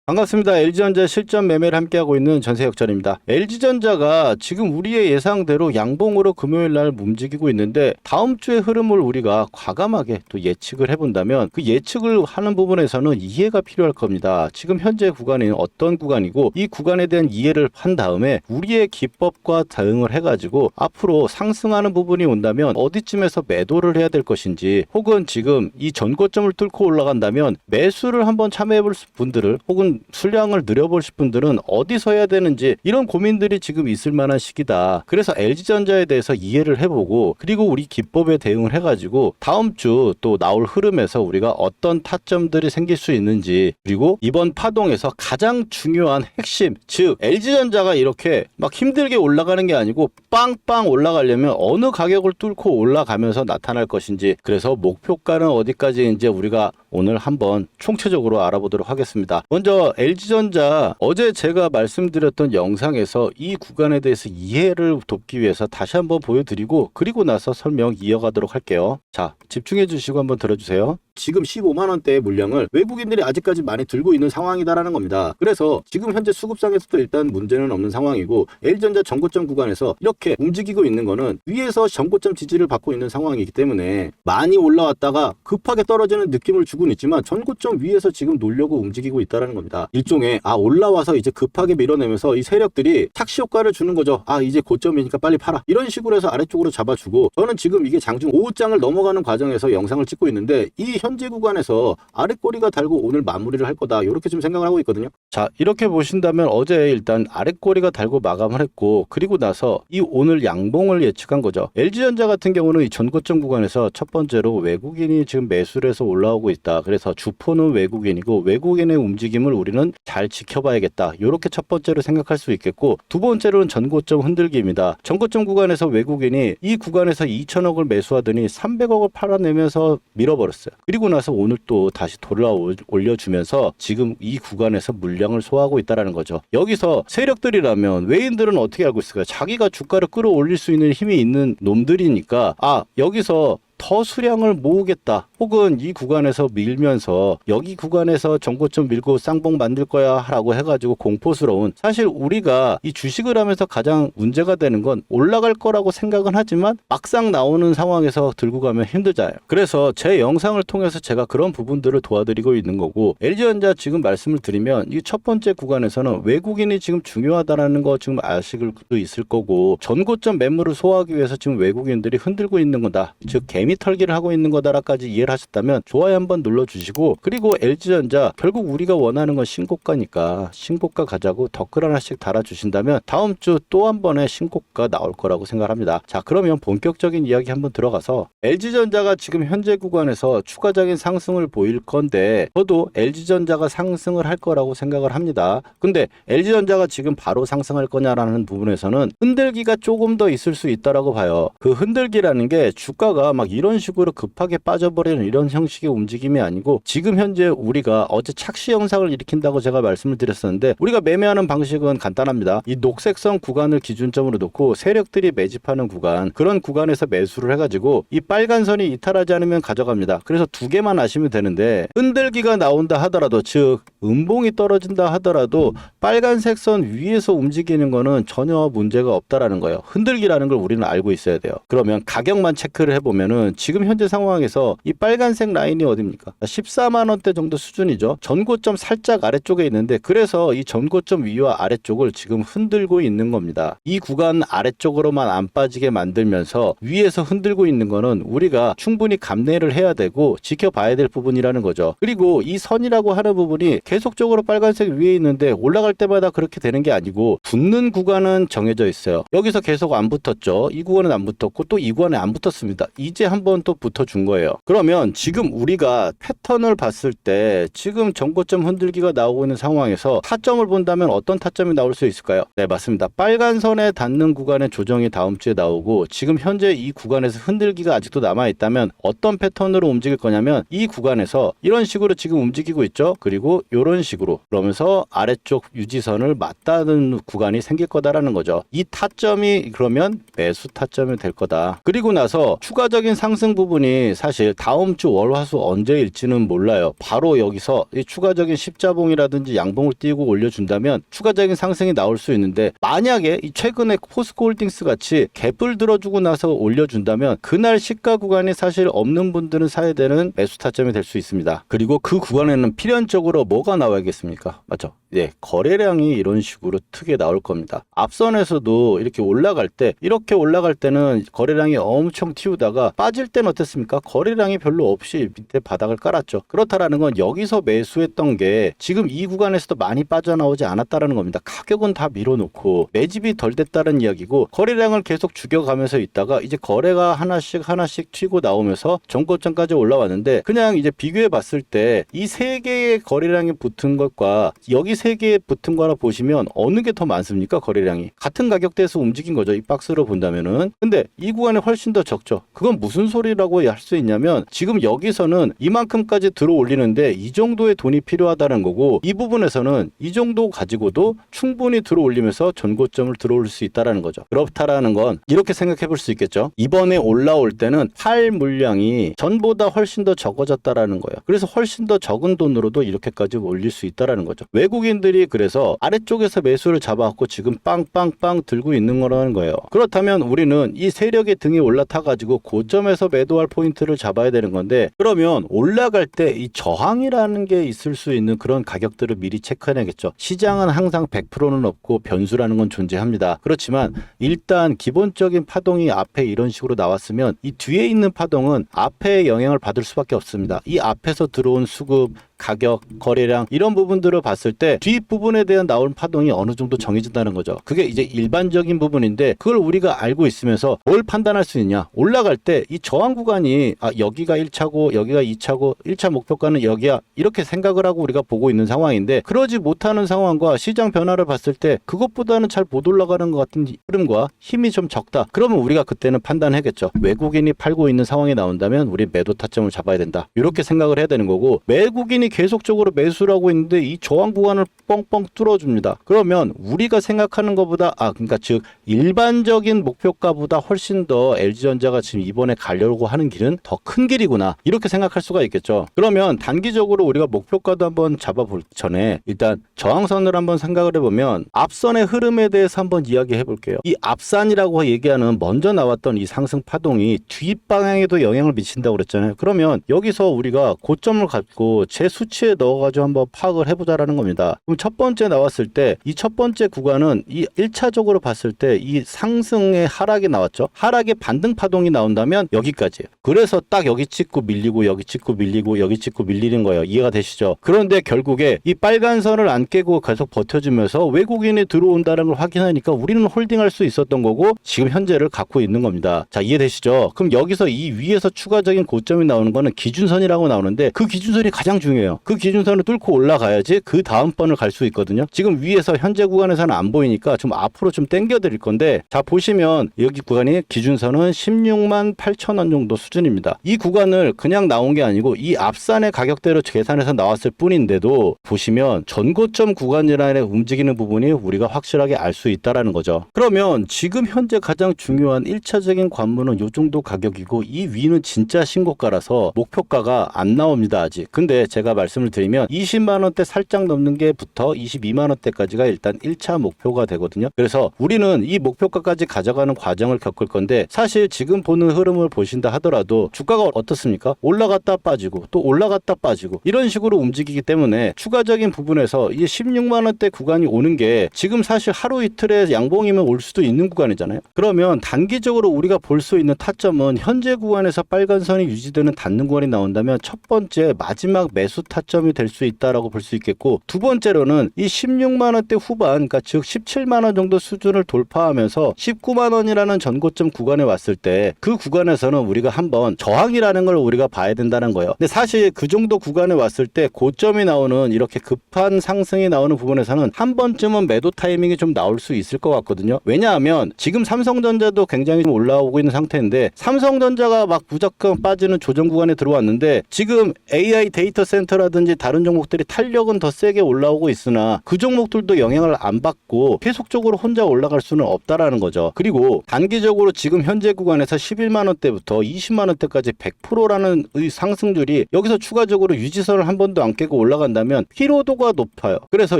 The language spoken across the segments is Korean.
반갑습니다. LG전자 실전 매매를 함께하고 있는 전세혁전입니다. LG전자가 지금 우리의 예상대로 양봉으로 금요일 날 움직이고 있는데 다음 주의 흐름을 우리가 과감하게 또 예측을 해본다면 그 예측을 하는 부분에서는 이해가 필요할 겁니다. 지금 현재 구간이 어떤 구간이고 이 구간에 대한 이해를 한 다음에 우리의 기법과 대응을 해가지고 앞으로 상승하는 부분이 온다면 어디쯤에서 매도를 해야 될 것인지, 혹은 지금 이 전고점을 뚫고 올라간다면 매수를 한번 참여해볼 분들을, 혹은 수량을 늘려보실 분들은 어디서 해야 되는지, 이런 고민들이 지금 있을 만한 시기다. 그래서 LG전자에 대해서 이해를 해보고, 그리고 우리 기법에 대응을 해가지고 다음 주 또 나올 흐름에서 우리가 어떤 타점들이 생길 수 있는지, 그리고 이번 파동에서 가장 중요한 핵심, 즉 LG전자가 이렇게 막 힘들게 올라가는 게 아니고 빵빵 올라가려면 어느 가격을 뚫고 올라가면서 나타날 것인지, 그래서 목표가는 어디까지인지 우리가 오늘 한번 총체적으로 알아보도록 하겠습니다. 먼저 LG전자, 어제 제가 말씀드렸던 영상에서 이 구간에 대해서 이해를 돕기 위해서 다시 한번 보여드리고, 그리고 나서 설명 이어가도록 할게요. 자, 집중해 주시고 한번 들어주세요. 지금 15만 원대의 물량을 외국인들이 아직까지 많이 들고 있는 상황이다라는 겁니다. 그래서 지금 현재 수급상에서도 일단 문제는 없는 상황이고, LG전자 전고점 구간에서 이렇게 움직이고 있는 거는 위에서 전고점 지지를 받고 있는 상황이기 때문에 많이 올라왔다가 급하게 떨어지는 느낌을 주고는 있지만 전고점 위에서 지금 놓으려고 움직이고 있다는 겁니다. 일종의 올라와서 이제 급하게 밀어내면서 이 세력들이 착시 효과를 주는 거죠. 이제 고점이니까 빨리 팔아, 이런 식으로 해서 아래쪽으로 잡아주고, 저는 지금 이게 장중 5장을 넘어가는 과정에서 영상을 찍고 있는데 이 현재 구간에서 아랫꼬리가 달고 오늘 마무리를 할 거다, 이렇게 좀 생각을 하고 있거든요. 자, 이렇게 보신다면 어제 일단 아랫꼬리가 달고 마감을 했고, 그리고 나서 이 오늘 양봉을 예측한 거죠. LG전자 같은 경우는 이 전고점 구간에서 첫 번째로 외국인이 지금 매수를 해서 올라오고 있다. 그래서 주포는 외국인이고 외국인의 움직임을 우리는 잘 지켜봐야겠다, 이렇게 첫 번째로 생각할 수 있겠고, 두 번째로는 전고점 흔들기입니다. 전고점 구간에서 외국인이 이 구간에서 2천억을 매수하더니 300억을 팔아내면서 밀어버렸어요. 그리고 나서 오늘 또 다시 돌아 올려주면서 지금 이 구간에서 물량을 소화하고 있다는 거죠. 여기서 세력들이라면 외인들은 어떻게 알고 있을까요? 자기가 주가를 끌어올릴 수 있는 힘이 있는 놈들이니까 여기서 더 수량을 모으겠다, 혹은 이 구간에서 밀면서 여기 구간에서 전고점 밀고 쌍봉 만들 거야 라고 해가지고 공포스러운, 사실 우리가 이 주식을 하면서 가장 문제가 되는 건 올라갈 거라고 생각은 하지만 막상 나오는 상황에서 들고 가면 힘들잖아요. 그래서 제 영상을 통해서 제가 그런 부분들을 도와드리고 있는 거고, LG전자 지금 말씀을 드리면 이 첫 번째 구간에서는 외국인이 지금 중요하다라는 거 지금 아실 수도 있을 거고, 전고점 매물을 소화하기 위해서 지금 외국인들이 흔들고 있는 거다, 즉 개미 털기를 하고 있는 거다라까지 이해를 하셨다면 좋아요 한번 눌러주시고, 그리고 LG전자 결국 우리가 원하는 건 신고가니까 신고가 가자고 댓글 하나씩 달아주신다면 다음 주 또 한 번의 신고가 나올 거라고 생각합니다. 자, 그러면 본격적인 이야기 한번 들어가서, LG전자가 지금 현재 구간에서 추가적인 상승을 보일 건데, 저도 LG전자가 상승을 할 거라고 생각을 합니다. 근데 LG전자가 지금 바로 상승할 거냐라는 부분에서는 흔들기가 조금 더 있을 수 있다라고 봐요. 그 흔들기라는 게 주가가 막 이런 식으로 급하게 빠져버리는 이런 형식의 움직임이 아니고, 지금 현재 우리가 어제 착시 현상을 일으킨다고 제가 말씀을 드렸었는데, 우리가 매매하는 방식은 간단합니다. 이 녹색선 구간을 기준점으로 놓고 세력들이 매집하는 구간, 그런 구간에서 매수를 해가지고 이 빨간 선이 이탈하지 않으면 가져갑니다. 그래서 두 개만 아시면 되는데, 흔들기가 나온다 하더라도, 즉 음봉이 떨어진다 하더라도 빨간색 선 위에서 움직이는 거는 전혀 문제가 없다라는 거예요. 흔들기라는 걸 우리는 알고 있어야 돼요. 그러면 가격만 체크를 해보면은 지금 현재 상황에서 이 빨간색 라인이 어딥니까? 14만 원대 정도 수준이죠. 전고점 살짝 아래쪽에 있는데, 그래서 이 전고점 위와 아래쪽을 지금 흔들고 있는 겁니다. 이 구간 아래쪽으로만 안 빠지게 만들면서 위에서 흔들고 있는 거는 우리가 충분히 감내를 해야 되고 지켜봐야 될 부분이라는 거죠. 그리고 이 선이라고 하는 부분이 계속적으로 빨간색 위에 있는데 올라갈 때마다 그렇게 되는 게 아니고, 붙는 구간은 정해져 있어요. 여기서 계속 안 붙었죠. 이 구간은 안 붙었고 또 이 구간에 안 붙었습니다. 이제 한번 또 붙어준 거예요. 그러면 지금 우리가 패턴을 봤을 때 지금 전고점 흔들기가 나오고 있는 상황에서 타점을 본다면 어떤 타점이 나올 수 있을까요? 네, 맞습니다. 빨간 선에 닿는 구간의 조정이 다음 주에 나오고, 지금 현재 이 구간에서 흔들기가 아직도 남아있다면 어떤 패턴으로 움직일 거냐면, 이 구간에서 이런 식으로 지금 움직이고 있죠. 그리고 이 이런 식으로 그러면서 아래쪽 유지선을 맞닿는 구간이 생길 거다라는 거죠. 이 타점이 그러면 매수 타점이 될 거다. 그리고 나서 추가적인 상승 부분이 사실 다음 주 월화수 언제일지는 몰라요. 바로 여기서 이 추가적인 십자봉이라든지 양봉을 띄고 올려준다면 추가적인 상승이 나올 수 있는데, 만약에 이 최근에 포스코홀딩스 같이 갭을 들어주고 나서 올려준다면 그날 시가 구간이 사실 없는 분들은 사야 되는 매수 타점이 될 수 있습니다. 그리고 그 구간에는 필연적으로 뭐가 나와야겠습니까? 맞죠? 네, 거래량이 이런 식으로 크게 나올 겁니다. 앞선에서도 이렇게 올라갈 때, 이렇게 올라갈 때는 거래량이 엄청 튀우다가 빠질 때는 어땠습니까? 거래량이 별로 없이 밑에 바닥을 깔았죠. 그렇다라는 건 여기서 매수했던 게 지금 이 구간에서도 많이 빠져나오지 않았다라는 겁니다. 가격은 다 밀어놓고 매집이 덜 됐다는 이야기고, 거래량을 계속 죽여가면서 있다가 이제 거래가 하나씩 튀고 나오면서 전고점까지 올라왔는데, 그냥 이제 비교해 봤을 때 이 세 개의 거래량이 붙은 것과 여기 세 개에 붙은 거라 보시면 어느 게 더 많습니까? 거래량이 같은 가격대에서 움직인 거죠, 이 박스로 본다면은. 근데 이 구간에 훨씬 더 적죠. 그건 무슨 소리라고 할 수 있냐면, 지금 여기서는 이만큼까지 들어 올리는데 이 정도의 돈이 필요하다는 거고, 이 부분에서는 이 정도 가지고도 충분히 들어 올리면서 전고점을 들어 올릴 수 있다라는 거죠. 그렇다라는 건 이렇게 생각해 볼 수 있겠죠. 이번에 올라올 때는 팔 물량이 전보다 훨씬 더 적어졌다라는 거예요. 그래서 훨씬 더 적은 돈으로도 이렇게까지 올릴 수 있다라는 거죠. 외국인들이 그래서 아래쪽에서 매수를 잡아갖고 지금 빵빵빵 들고 있는 거라는 거예요. 그렇다면 우리는 이 세력의 등에 올라타가지고 고점에서 매도할 포인트를 잡아야 되는 건데, 그러면 올라갈 때 이 저항이라는 게 있을 수 있는 그런 가격들을 미리 체크해야겠죠. 시장은 항상 100%는 없고 변수라는 건 존재합니다. 그렇지만 일단 기본적인 파동이 앞에 이런 식으로 나왔으면 이 뒤에 있는 파동은 앞에 영향을 받을 수밖에 없습니다. 이 앞에서 들어온 수급, 가격, 거래량 이런 부분들을 봤을 때 뒷부분에 대한 나올 파동이 어느 정도 정해진다는 거죠. 그게 이제 일반적인 부분인데, 그걸 우리가 알고 있으면서 뭘 판단할 수 있냐? 올라갈 때 이 저항 구간이 여기가 1차고 여기가 2차고 1차 목표가는 여기야, 이렇게 생각을 하고 우리가 보고 있는 상황인데, 그러지 못하는 상황과 시장 변화를 봤을 때 그것보다는 잘 못 올라가는 것 같은 흐름과 힘이 좀 적다. 그러면 우리가 그때는 판단하겠죠. 외국인이 팔고 있는 상황이 나온다면 우리 매도 타점을 잡아야 된다. 이렇게 생각을 해야 되는 거고, 외국인이 계속적으로 매수를 하고 있는데 이 저항 구간을 뻥뻥 뚫어줍니다. 그러면 우리가 생각하는 것보다 그러니까 즉 일반적인 목표가보다 훨씬 더 LG전자가 지금 이번에 가려고 하는 길은 더 큰 길이구나, 이렇게 생각할 수가 있겠죠. 그러면 단기적으로 우리가 목표가도 한번 잡아볼 전에 일단 저항선을 한번 생각을 해보면 앞선의 흐름에 대해서 한번 이야기해 볼게요. 이 앞산이라고 얘기하는 먼저 나왔던 이 상승 파동이 뒷방향에도 영향을 미친다고 그랬잖아요. 그러면 여기서 우리가 고점을 갖고 제 수치에 넣어가지고 한번 파악을 해보자라는 겁니다. 그럼 첫 번째 나왔을 때 이 첫 번째 구간은 이 1차적으로 봤을 때 이 상승의 하락이 나왔죠. 하락의 반등 파동이 나온다면 여기까지예요. 그래서 딱 여기 찍고 밀리고 여기 찍고 밀리고 여기 찍고 밀리는 거예요. 이해가 되시죠? 그런데 결국에 이 빨간 선을 안 깨고 계속 버텨주면서 외국인이 들어온다는 걸 확인하니까 우리는 홀딩할 수 있었던 거고 지금 현재를 갖고 있는 겁니다. 자, 이해되시죠? 그럼 여기서 이 위에서 추가적인 고점이 나오는 거는 기준선이라고 나오는데, 그 기준선이 가장 중요해요. 그 기준선을 뚫고 올라가야지 그 다음 번을 갈 수 있거든요. 지금 위에서 현재 구간에서는 안 보이니까 좀 앞으로 좀 당겨 드릴 건데, 자 보시면 여기 구간이 기준선은 16만 8천 원 정도 수준입니다. 이 구간을 그냥 나온 게 아니고 이 앞산의 가격대로 계산해서 나왔을 뿐인데도 보시면 전고점 구간이라는 움직이는 부분이 우리가 확실하게 알 수 있다라는 거죠. 그러면 지금 현재 가장 중요한 1차적인 관문은 이 정도 가격이고, 이 위는 진짜 신고가라서 목표가가 안 나옵니다 아직. 근데 제가 말씀을 드리면 20만 원대 살짝 넘는 게부터 22만 원대까지가 일단 1차 목표가 되거든요. 그래서 우리는 이 목표가까지 가져가는 과정을 겪을 건데, 사실 지금 보는 흐름을 보신다 하더라도 주가가 어떻습니까? 올라갔다 빠지고 또 올라갔다 빠지고 이런 식으로 움직이기 때문에 추가적인 부분에서 이 16만 원대 구간이 오는 게 지금 사실 하루 이틀의 양봉이면 올 수도 있는 구간이잖아요. 그러면 단기적으로 우리가 볼 수 있는 타점은 현재 구간에서 빨간 선이 유지되는 닿는 구간이 나온다면 첫 번째 마지막 매수 타점이 될 수 있다라고 볼 수 있겠고, 두 번째로는 이 16만 원대 후반, 그러니까 즉 17만 원 정도 수준을 돌파하면서 19만 원이라는 전고점 구간에 왔을 때 그 구간에서는 우리가 한번 저항이라는 걸 우리가 봐야 된다는 거예요. 근데 사실 그 정도 구간에 왔을 때 고점이 나오는 이렇게 급한 상승이 나오는 부분에서는 한 번쯤은 매도 타이밍이 좀 나올 수 있을 것 같거든요. 왜냐하면 지금 삼성전자도 굉장히 좀 올라오고 있는 상태인데, 삼성전자가 막 무조건 빠지는 조정 구간에 들어왔는데 지금 AI 데이터 센터 엔터라든지 다른 종목들이 탄력은 더 세게 올라오고 있으나 그 종목들도 영향을 안 받고 계속적으로 혼자 올라갈 수는 없다라는 거죠. 그리고 단기적으로 지금 현재 구간에서 11만 원대부터 20만 원대까지 100%라는 상승률이 여기서 추가적으로 유지선을 한 번도 안 깨고 올라간다면 피로도가 높아요. 그래서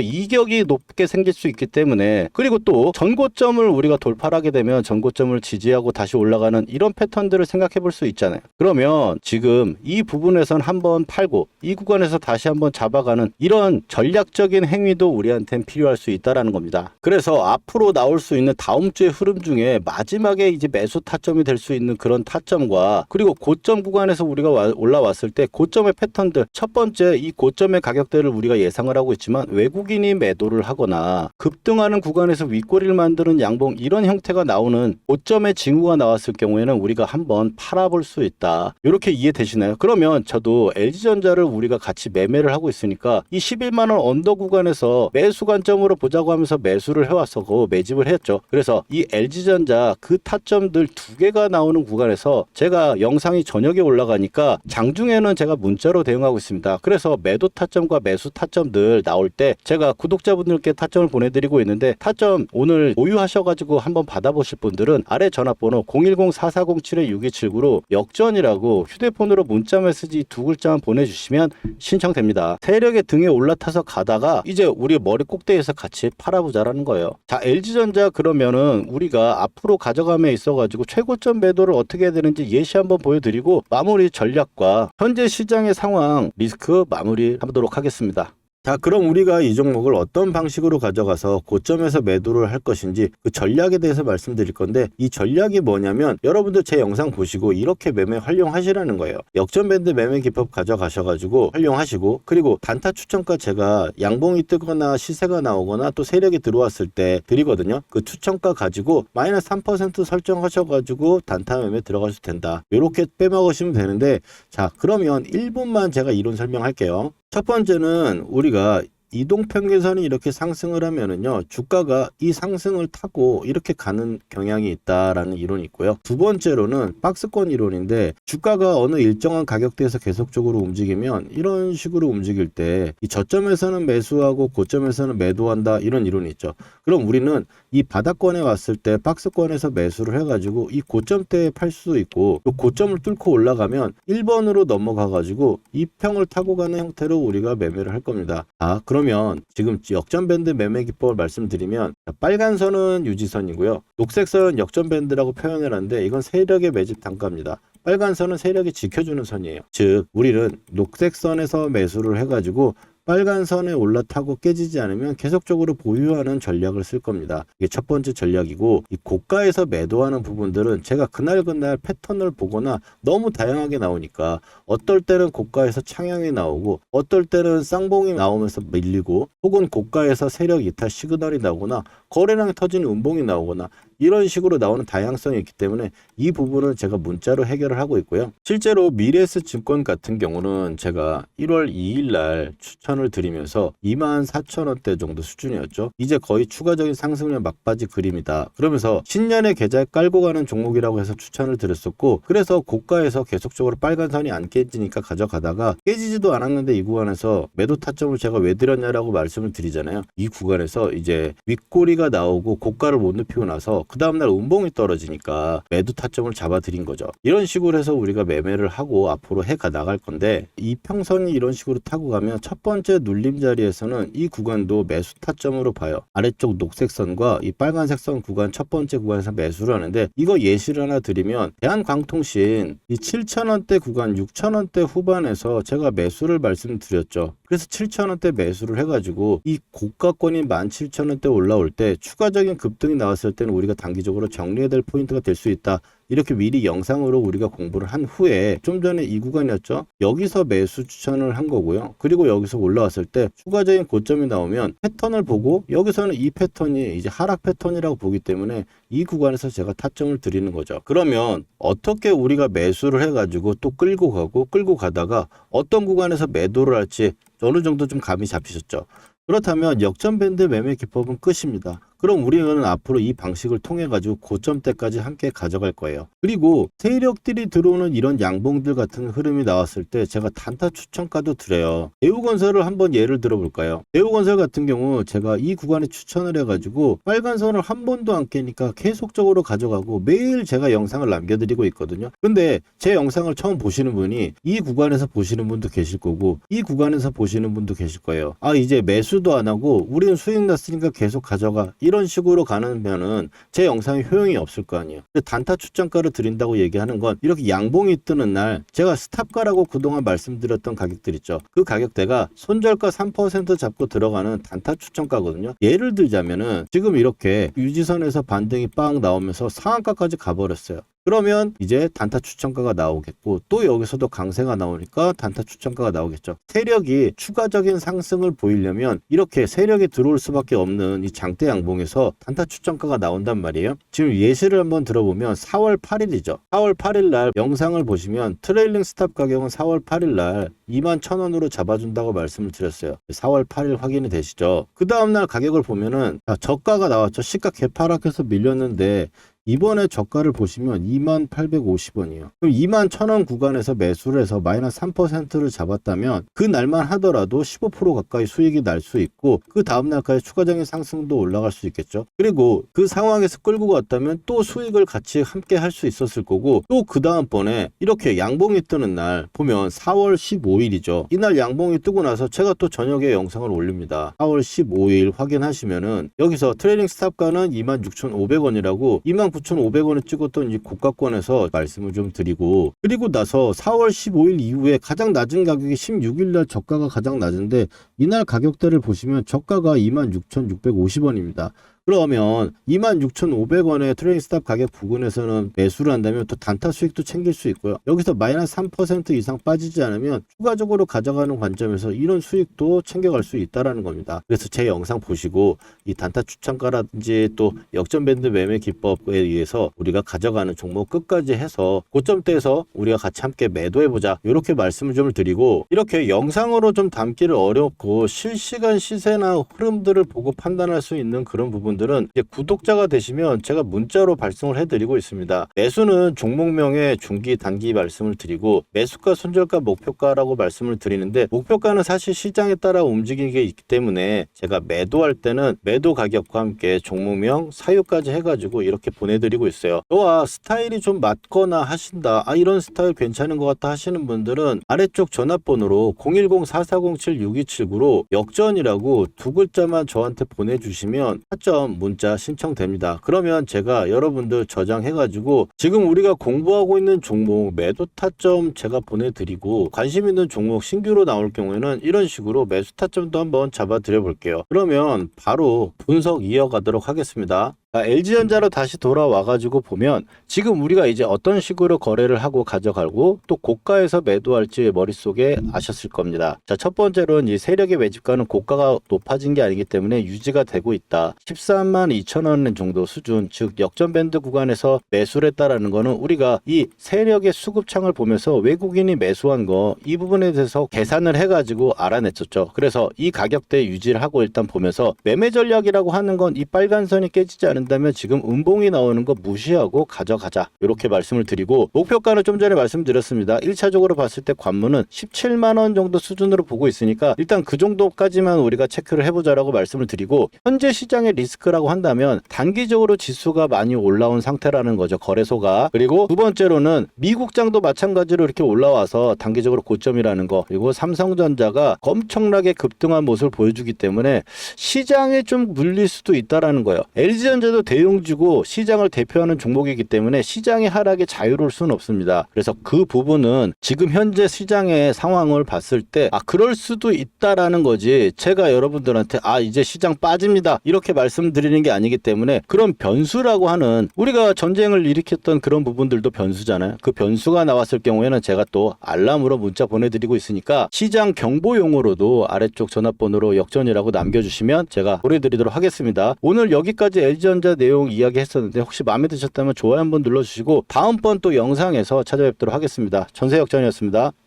이격이 높게 생길 수 있기 때문에, 그리고 또 전고점을 우리가 돌파하게 되면 전고점을 지지하고 다시 올라가는 이런 패턴들을 생각해 볼 수 있잖아요. 그러면 지금 이 부분에선 한번 팔고 이 구간에서 다시 한번 잡아가는 이런 전략적인 행위도 우리한테는 필요할 수 있다라는 겁니다. 그래서 앞으로 나올 수 있는 다음 주의 흐름 중에 마지막에 이제 매수 타점이 될 수 있는 그런 타점과, 그리고 고점 구간에서 우리가 올라왔을 때 고점의 패턴들, 첫 번째 이 고점의 가격대를 우리가 예상을 하고 있지만 외국인이 매도를 하거나 급등하는 구간에서 윗꼬리를 만드는 양봉, 이런 형태가 나오는 고점의 징후가 나왔을 경우에는 우리가 한번 팔아볼 수 있다. 이렇게 이해되시나요? 그러면 저도 LG전자를 우리가 같이 매매를 하고 있으니까 이 11만 원 언더 구간에서 매수 관점으로 보자고 하면서 매수를 해왔었고 매집을 했죠. 그래서 이 LG전자 그 타점들 두 개가 나오는 구간에서 제가 영상이 저녁에 올라가니까 장중에는 제가 문자로 대응하고 있습니다. 그래서 매도 타점과 매수 타점들 나올 때 제가 구독자분들께 타점을 보내드리고 있는데, 타점 오늘 보유하셔가지고 한번 받아보실 분들은 아래 전화번호 010-4407-6279로 역전이라고 휴대폰으로 문자 메시지 두 글자만 보내주시면 신청됩니다. 세력의 등에 올라타서 가다가 이제 우리 머리 꼭대기에서 같이 팔아보자라는 거예요. 자, LG전자 그러면은 우리가 앞으로 가져감에 있어가지고 최고점 매도를 어떻게 해야 되는지 예시 한번 보여드리고 마무리 전략과 현재 시장의 상황 리스크 마무리하도록 하겠습니다. 자, 그럼 우리가 이 종목을 어떤 방식으로 가져가서 고점에서 매도를 할 것인지 그 전략에 대해서 말씀드릴 건데, 이 전략이 뭐냐면 여러분들 제 영상 보시고 이렇게 매매 활용하시라는 거예요. 역전밴드 매매 기법 가져가셔가지고 활용하시고, 그리고 단타 추천가 제가 양봉이 뜨거나 시세가 나오거나 또 세력이 들어왔을 때 드리거든요. 그 추천가 가지고 마이너스 3% 설정하셔가지고 단타 매매 들어가셔도 된다. 이렇게 빼먹으시면 되는데, 자, 그러면 1분만 제가 이론 설명할게요. 첫 번째는 우리가 이동평균선이 이렇게 상승을 하면은요, 주가가 이 상승을 타고 이렇게 가는 경향이 있다라는 이론이 있고요. 두 번째로는 박스권 이론인데, 주가가 어느 일정한 가격대에서 계속적으로 움직이면 이런 식으로 움직일 때 이 저점에서는 매수하고 고점에서는 매도한다, 이런 이론이 있죠. 그럼 우리는 이 바닥권에 왔을 때 박스권에서 매수를 해가지고 이 고점대에 팔 수도 있고, 또 고점을 뚫고 올라가면 1번으로 넘어가가지고 이 평을 타고 가는 형태로 우리가 매매를 할 겁니다. 그러면 지금 역전밴드 매매 기법을 말씀드리면, 빨간 선은 유지선이고요. 녹색 선은 역전밴드라고 표현을 하는데 이건 세력의 매집 단가입니다. 빨간 선은 세력이 지켜주는 선이에요. 즉 우리는 녹색 선에서 매수를 해가지고 빨간 선에 올라타고 깨지지 않으면 계속적으로 보유하는 전략을 쓸 겁니다. 이게 첫 번째 전략이고, 이 고가에서 매도하는 부분들은 제가 그날 패턴을 보거나 너무 다양하게 나오니까 어떨 때는 고가에서 창향이 나오고 어떨 때는 쌍봉이 나오면서 밀리고, 혹은 고가에서 세력 이탈 시그널이 나오거나 거래량이 터지는 음봉이 나오거나 이런 식으로 나오는 다양성이 있기 때문에 이 부분은 제가 문자로 해결을 하고 있고요. 실제로 미래에스 증권 같은 경우는 제가 1월 2일 날 추천을 드리면서 24,000원대 정도 수준이었죠. 이제 거의 추가적인 상승률 막바지 그림이다. 그러면서 신년에 계좌에 깔고 가는 종목이라고 해서 추천을 드렸었고, 그래서 고가에서 계속적으로 빨간 선이 안 깨지니까 가져가다가 깨지지도 않았는데 이 구간에서 매도 타점을 제가 왜 드렸냐라고 말씀을 드리잖아요. 이 구간에서 이제 윗꼬리가 나오고 고가를 못 눕히고 나서 그 다음날 음봉이 떨어지니까 매도 타점을 잡아드린 거죠. 이런 식으로 해서 우리가 매매를 하고 앞으로 해가 나갈 건데, 이 평선이 이런 식으로 타고 가면 첫 번째 눌림 자리에서는 이 구간도 매수 타점으로 봐요. 아래쪽 녹색 선과 이 빨간색 선 구간, 첫 번째 구간에서 매수를 하는데, 이거 예시를 하나 드리면 대한광통신 이 7,000원대 구간 6,000원대 후반에서 제가 매수를 말씀드렸죠. 그래서 7,000원대 매수를 해가지고 이 고가권이 17,000원대 올라올 때 추가적인 급등이 나왔을 때는 우리가 단기적으로 정리해야 될 포인트가 될 수 있다. 이렇게 미리 영상으로 우리가 공부를 한 후에, 좀 전에 이 구간이었죠. 여기서 매수 추천을 한 거고요. 그리고 여기서 올라왔을 때 추가적인 고점이 나오면 패턴을 보고, 여기서는 이 패턴이 이제 하락 패턴이라고 보기 때문에 이 구간에서 제가 타점을 드리는 거죠. 그러면 어떻게 우리가 매수를 해가지고 또 끌고 가다가 어떤 구간에서 매도를 할지 어느 정도 좀 감이 잡히셨죠. 그렇다면 역전밴드 매매 기법은 끝입니다. 그럼 우리는 앞으로 이 방식을 통해 가지고 고점대까지 함께 가져갈 거예요. 그리고 세력들이 들어오는 이런 양봉들 같은 흐름이 나왔을 때 제가 단타 추천가도 드려요. 대우건설을 한번 예를 들어볼까요? 대우건설 같은 경우 제가 이 구간에 추천을 해가지고 빨간 선을 한 번도 안 깨니까 계속적으로 가져가고 매일 제가 영상을 남겨드리고 있거든요. 근데 제 영상을 처음 보시는 분이 이 구간에서 보시는 분도 계실 거고 이 구간에서 보시는 분도 계실 거예요. 아, 이제 매수도 안 하고 우리는 수익 났으니까 계속 가져가, 이런 식으로 가면은 제 영상이 효용이 없을 거 아니에요. 단타 추천가를 드린다고 얘기하는 건 이렇게 양봉이 뜨는 날 제가 스탑가라고 그동안 말씀드렸던 가격들 있죠. 그 가격대가 손절가 3% 잡고 들어가는 단타 추천가거든요. 예를 들자면은 지금 이렇게 유지선에서 반등이 빵 나오면서 상한가까지 가버렸어요. 그러면 이제 단타 추천가가 나오겠고, 또 여기서도 강세가 나오니까 단타 추천가가 나오겠죠. 세력이 추가적인 상승을 보이려면 이렇게 세력이 들어올 수밖에 없는 이 장대 양봉에서 단타 추천가가 나온단 말이에요. 지금 예시를 한번 들어보면 4월 8일이죠. 4월 8일 날 영상을 보시면 트레일링 스탑 가격은 4월 8일 날 21,000원으로 잡아준다고 말씀을 드렸어요. 4월 8일 확인이 되시죠. 그 다음날 가격을 보면은 저가가 나왔죠. 시가 개파락해서 밀렸는데 이번에 저가를 보시면 2850원이에요. 그럼 21,000원 구간에서 매수를 해서 마이너스 3%를 잡았다면 그 날만 하더라도 15% 가까이 수익이 날 수 있고, 그 다음날까지 추가적인 상승도 올라갈 수 있겠죠. 그리고 그 상황에서 끌고 갔다면 또 수익을 같이 함께 할 수 있었을 거고, 또 그 다음번에 이렇게 양봉이 뜨는 날 보면 4월 15일이죠. 이날 양봉이 뜨고 나서 제가 또 저녁에 영상을 올립니다. 4월 15일 확인하시면은 여기서 트레이딩 스탑가는 26,500원이라고 29,500원에 찍었던 이 고가권에서 말씀을 좀 드리고, 그리고 나서 4월 15일 이후에 가장 낮은 가격이 16일날 저가가 가장 낮은데 이날 가격대를 보시면 저가가 26,650원입니다. 그러면 26,500원의 트레이딩 스탑 가격 부근에서는 매수를 한다면 또 단타 수익도 챙길 수 있고요. 여기서 마이너스 3% 이상 빠지지 않으면 추가적으로 가져가는 관점에서 이런 수익도 챙겨갈 수 있다는 겁니다. 그래서 제 영상 보시고 이 단타 추천가라든지 또 역전밴드 매매 기법에 의해서 우리가 가져가는 종목 끝까지 해서 고점대에서 우리가 같이 함께 매도해보자, 이렇게 말씀을 좀 드리고, 이렇게 영상으로 좀 담기를 어렵고 실시간 시세나 흐름들을 보고 판단할 수 있는 그런 부분들은 이제 구독자가 되시면 제가 문자로 발송을 해드리고 있습니다. 매수는 종목명에 중기 단기 말씀을 드리고, 매수가 손절가 목표가라고 말씀을 드리는데, 목표가는 사실 시장에 따라 움직이는 게 있기 때문에 제가 매도할 때는 매도 가격과 함께 종목명 사유까지 해가지고 이렇게 보내드리고 있어요. 저와 스타일이 좀 맞거나 하신다, 이런 스타일 괜찮은 것 같다 하시는 분들은 아래쪽 전화번호로 010-4407-6279로 역전이라고 두 글자만 저한테 보내주시면 타점 문자 신청됩니다. 그러면 제가 여러분들 저장해가지고 지금 우리가 공부하고 있는 종목 매도 타점 제가 보내드리고, 관심 있는 종목 신규로 나올 경우에는 이런 식으로 매수 타점도 한번 잡아드려 볼게요. 그러면 바로 분석 이어가도록 하겠습니다. LG전자로 다시 돌아와가지고 보면 지금 우리가 이제 어떤 식으로 거래를 하고 가져가고 또 고가에서 매도할지 머릿속에 아셨을 겁니다. 자, 첫 번째로는 이 세력의 매집가는 고가가 높아진 게 아니기 때문에 유지가 되고 있다. 132,000원 정도 수준, 즉 역전밴드 구간에서 매수를 했다라는 거는 우리가 이 세력의 수급창을 보면서 외국인이 매수한 거 이 부분에 대해서 계산을 해가지고 알아냈었죠. 그래서 이 가격대 유지를 하고 일단 보면서 매매 전략이라고 하는 건 이 빨간 선이 깨지지 않는다면 지금 음봉이 나오는 거 무시하고 가져가자, 이렇게 말씀을 드리고, 목표가는 좀 전에 말씀드렸습니다. 1차적으로 봤을 때 관문은 17만원 정도 수준으로 보고 있으니까 일단 그 정도까지만 우리가 체크를 해보자라고 말씀을 드리고, 현재 시장의 리스크라고 한다면 단기적으로 지수가 많이 올라온 상태라는 거죠, 거래소가. 그리고 두 번째로는 미국장도 마찬가지로 이렇게 올라와서 단기적으로 고점이라는 거, 그리고 삼성전자가 엄청나게 급등한 모습을 보여주기 때문에 시장에 좀 물릴 수도 있다라는 거예요. LG전자도 대형주고 시장을 대표하는 종목이기 때문에 시장의 하락에 자유로울 수는 없습니다. 그래서 그 부분은 지금 현재 시장의 상황을 봤을 때 그럴 수도 있다라는 거지, 제가 여러분들한테 이제 시장 빠집니다 이렇게 말씀드리는 게 아니기 때문에, 그런 변수라고 하는, 우리가 전쟁을 일으켰던 그런 부분들도 변수잖아요. 그 변수가 나왔을 경우에는 제가 또 알람으로 문자 보내드리고 있으니까 시장 경보용으로도 아래쪽 전화번호로 역전이라고 남겨주시면 제가 보내드리도록 하겠습니다. 오늘 여기까지 LG전자 내용 이야기했었는데 혹시 마음에 드셨다면 좋아요 한번 눌러주시고 다음번 또 영상에서 찾아뵙도록 하겠습니다. 전세역전이었습니다.